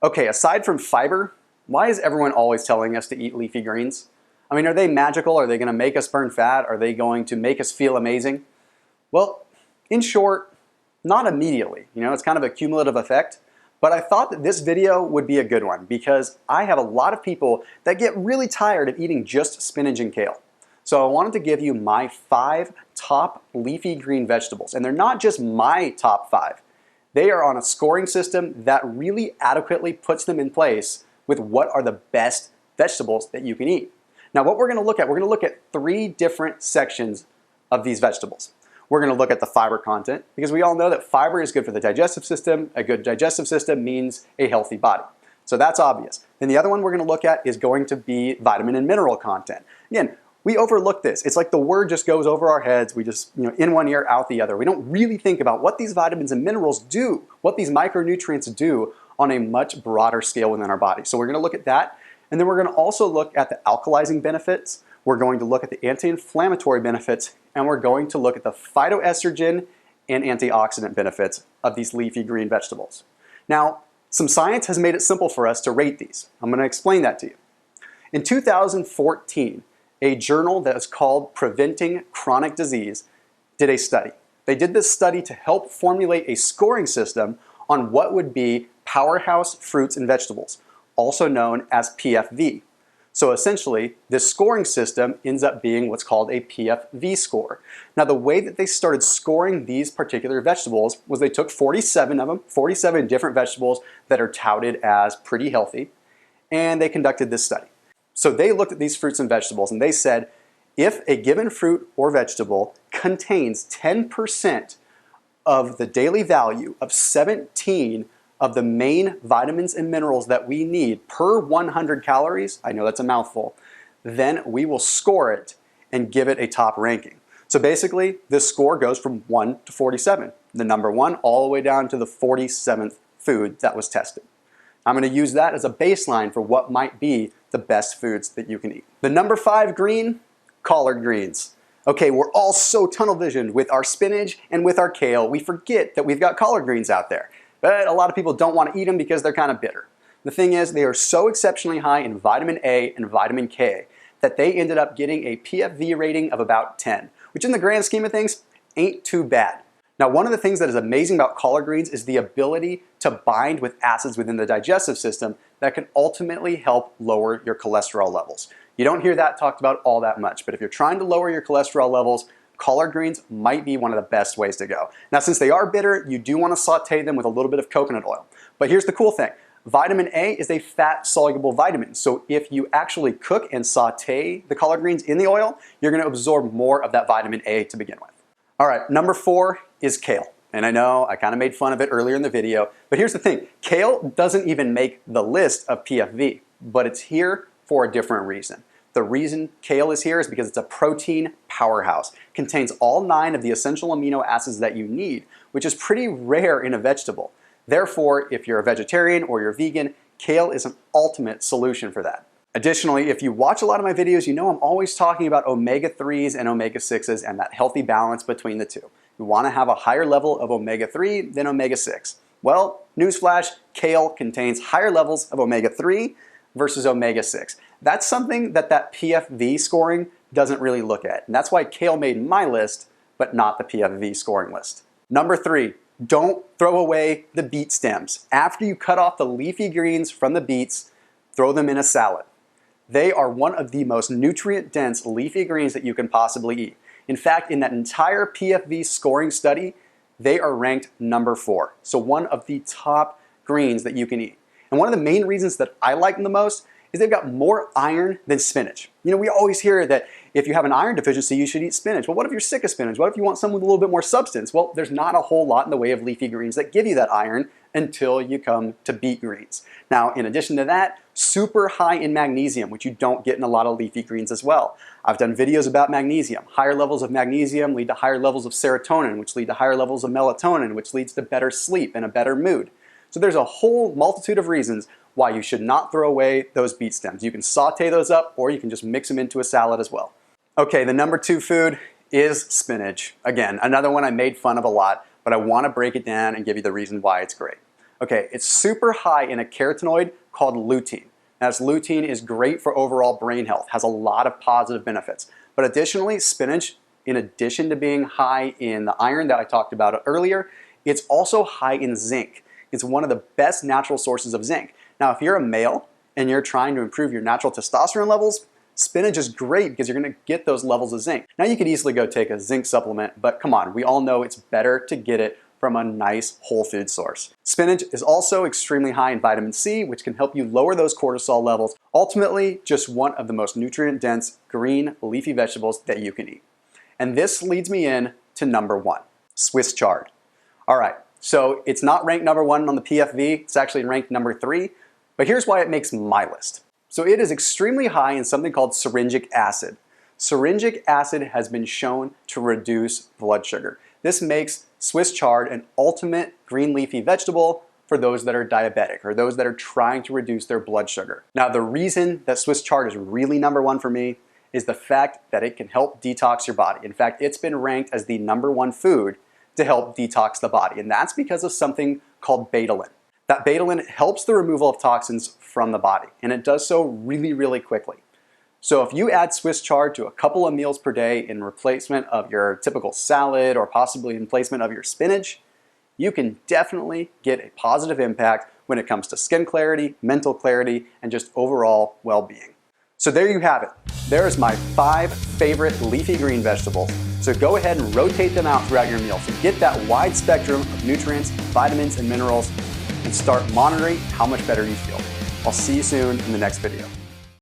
Okay, aside from fiber, why is everyone always telling us to eat leafy greens? I mean, are they magical? Are they going to make us burn fat? Are they going to make us feel amazing? Well, in short, not immediately. You know, it's kind of a cumulative effect. But I thought that this video would be a good one because I have a lot of people that get really tired of eating just spinach and kale. So I wanted to give you my 5 top leafy green vegetables. And they're not just my top 5. They are on a scoring system that really adequately puts them in place with what are the best vegetables that you can eat. Now what we're going to look at 3 different sections of these vegetables. We're going to look at the fiber content because we all know that fiber is good for the digestive system. A good digestive system means a healthy body. So that's obvious. Then the other one we're going to look at is going to be vitamin and mineral content. Again, we overlook this. It's like the word just goes over our heads. We just, in one ear, out the other. We don't really think about what these vitamins and minerals do, what these micronutrients do on a much broader scale within our body. So we're going to look at that. And then we're going to also look at the alkalizing benefits. We're going to look at the anti-inflammatory benefits, and we're going to look at the phytoestrogen and antioxidant benefits of these leafy green vegetables. Now, some science has made it simple for us to rate these. I'm going to explain that to you. In 2014, a journal that is called Preventing Chronic Disease did a study. They did this study to help formulate a scoring system on what would be powerhouse fruits and vegetables, also known as PFV. So essentially, this scoring system ends up being what's called a PFV score. Now the way that they started scoring these particular vegetables was they took 47 of them, 47 different vegetables that are touted as pretty healthy, and they conducted this study. So they looked at these fruits and vegetables and they said, if a given fruit or vegetable contains 10% of the daily value of 17 of the main vitamins and minerals that we need per 100 calories, I know that's a mouthful, then we will score it and give it a top ranking. So basically, this score goes from 1 to 47, the number 1 all the way down to the 47th food that was tested. I'm going to use that as a baseline for what might be the best foods that you can eat. The number 5 green, collard greens. Okay, we're all so tunnel visioned with our spinach and with our kale, we forget that we've got collard greens out there. But a lot of people don't want to eat them because they're kind of bitter. The thing is, they are so exceptionally high in vitamin A and vitamin K that they ended up getting a PFV rating of about 10, which in the grand scheme of things ain't too bad. Now, one of the things that is amazing about collard greens is the ability to bind with acids within the digestive system that can ultimately help lower your cholesterol levels. You don't hear that talked about all that much, but if you're trying to lower your cholesterol levels, collard greens might be one of the best ways to go. Now, since they are bitter, you do want to saute them with a little bit of coconut oil. But here's the cool thing. Vitamin A is a fat-soluble vitamin, so if you actually cook and saute the collard greens in the oil, you're going to absorb more of that vitamin A to begin with. All right, number 4 is kale. And I know I kind of made fun of it earlier in the video, but here's the thing. Kale doesn't even make the list of PFV, but it's here for a different reason. The reason kale is here is because it's a protein powerhouse. It contains all 9 of the essential amino acids that you need, which is pretty rare in a vegetable. Therefore, if you're a vegetarian or you're vegan, kale is an ultimate solution for that. Additionally, if you watch a lot of my videos, you know I'm always talking about omega-3s and omega-6s and that healthy balance between the two. You want to have a higher level of omega-3 than omega-6. Well, newsflash, kale contains higher levels of omega-3 versus omega-6. That's something that PFV scoring doesn't really look at. And that's why kale made my list, but not the PFV scoring list. Number 3, don't throw away the beet stems. After you cut off the leafy greens from the beets, throw them in a salad. They are one of the most nutrient-dense leafy greens that you can possibly eat. In fact, in that entire PFV scoring study, they are ranked number 4. So one of the top greens that you can eat. And one of the main reasons that I like them the most is they've got more iron than spinach. You know, we always hear that if you have an iron deficiency, you should eat spinach. Well, what if you're sick of spinach? What if you want something with a little bit more substance? Well, there's not a whole lot in the way of leafy greens that give you that iron until you come to beet greens. Now, in addition to that, super high in magnesium, which you don't get in a lot of leafy greens as well. I've done videos about magnesium. Higher levels of magnesium lead to higher levels of serotonin, which lead to higher levels of melatonin, which leads to better sleep and a better mood. So there's a whole multitude of reasons why you should not throw away those beet stems. You can saute those up, or you can just mix them into a salad as well. Okay, the number 2 food is spinach. Again, another one I made fun of a lot, but I want to break it down and give you the reason why it's great. Okay, it's super high in a carotenoid called lutein. Now, this lutein is great for overall brain health, has a lot of positive benefits. But additionally, spinach, in addition to being high in the iron that I talked about earlier, it's also high in zinc. It's one of the best natural sources of zinc. Now, if you're a male and you're trying to improve your natural testosterone levels, spinach is great because you're going to get those levels of zinc. Now, you could easily go take a zinc supplement, but come on, we all know it's better to get it from a nice whole food source. Spinach is also extremely high in vitamin C, which can help you lower those cortisol levels. Ultimately, just one of the most nutrient-dense green leafy vegetables that you can eat. And this leads me in to number 1, Swiss chard. All right, so it's not ranked number 1 on the PFV, it's actually ranked number 3, but here's why it makes my list. So it is extremely high in something called syringic acid. Syringic acid has been shown to reduce blood sugar. This makes Swiss chard an ultimate green leafy vegetable for those that are diabetic or those that are trying to reduce their blood sugar. Now, the reason that Swiss chard is really number 1 for me is the fact that it can help detox your body. In fact, it's been ranked as the number 1 food to help detox the body, and that's because of something called betalain. That betalain helps the removal of toxins from the body, and it does so really, really quickly. So if you add Swiss chard to a couple of meals per day in replacement of your typical salad or possibly in replacement of your spinach, you can definitely get a positive impact when it comes to skin clarity, mental clarity, and just overall well-being. So there you have it. There's my 5 favorite leafy green vegetables. So go ahead and rotate them out throughout your meal to get that wide spectrum of nutrients, vitamins, and minerals, and start monitoring how much better you feel. I'll see you soon in the next video.